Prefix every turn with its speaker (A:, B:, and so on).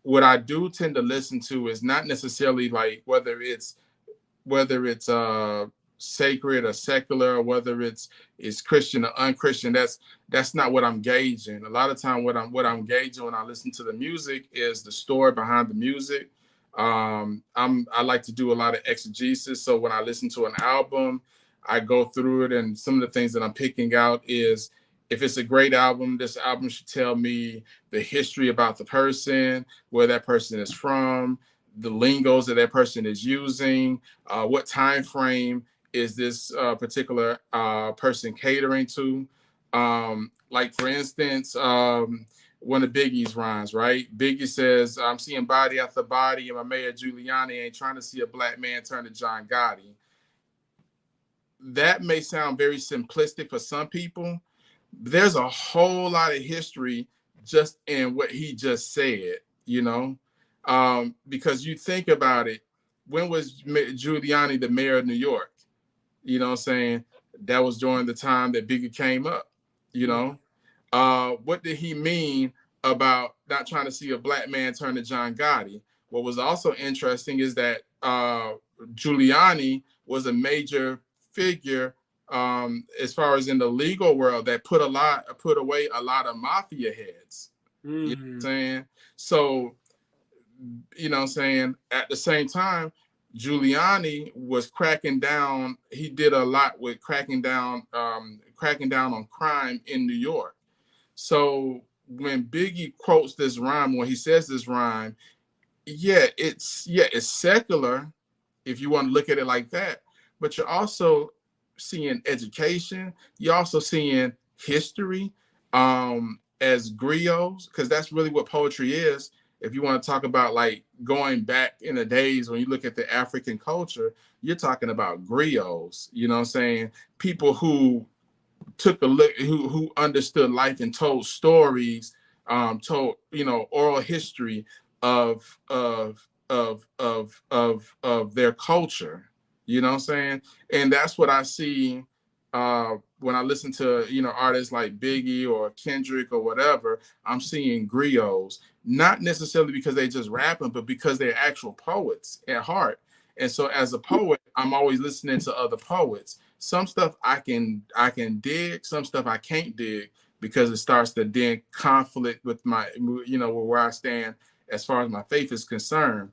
A: what I do tend to listen to is not necessarily like whether it's sacred or secular, or whether it's Christian or unchristian. That's not what I'm gauging. A lot of time, what I'm gauging when I listen to the music is the story behind the music. I like to do a lot of exegesis. So when I listen to an album, I go through it, and some of the things that I'm picking out is, if it's a great album, this album should tell me the history about the person, where that person is from, the lingos that person is using, what time frame is this particular person catering to. Like for instance, one of Biggie's rhymes, right? Biggie says, "I'm seeing body after body, and my mayor Giuliani ain't trying to see a black man turn to John Gotti." That may sound very simplistic for some people. There's a whole lot of history just in what he just said, you know, because you think about it, when was Giuliani the mayor of New York? You know what I'm saying? That was during the time that Biggie came up, you know. What did he mean about not trying to see a black man turn to John Gotti? What was also interesting is that Giuliani was a major figure, as far as in the legal world, that put away a lot of mafia heads. You know what I'm saying? So, you know what I'm saying, at the same time, Giuliani was cracking down. He did a lot with cracking down on crime in New York. So when Biggie quotes this rhyme, when he says this rhyme, it's secular if you want to look at it like that, but you're also seeing education. You're also seeing history, as griots, because that's really what poetry is. If you want to talk about like going back in the days when you look at the African culture, you're talking about griots. You know what I'm saying? People who took a look, who understood life and told stories, told, oral history of their culture. You know what I'm saying? And that's what I see when I listen to artists like Biggie or Kendrick or whatever. I'm seeing griots, not necessarily because they just rapping, but because they're actual poets at heart. And so as a poet, I'm always listening to other poets. Some stuff I can dig, some stuff I can't dig, because it starts to then conflict with my, with where I stand as far as my faith is concerned.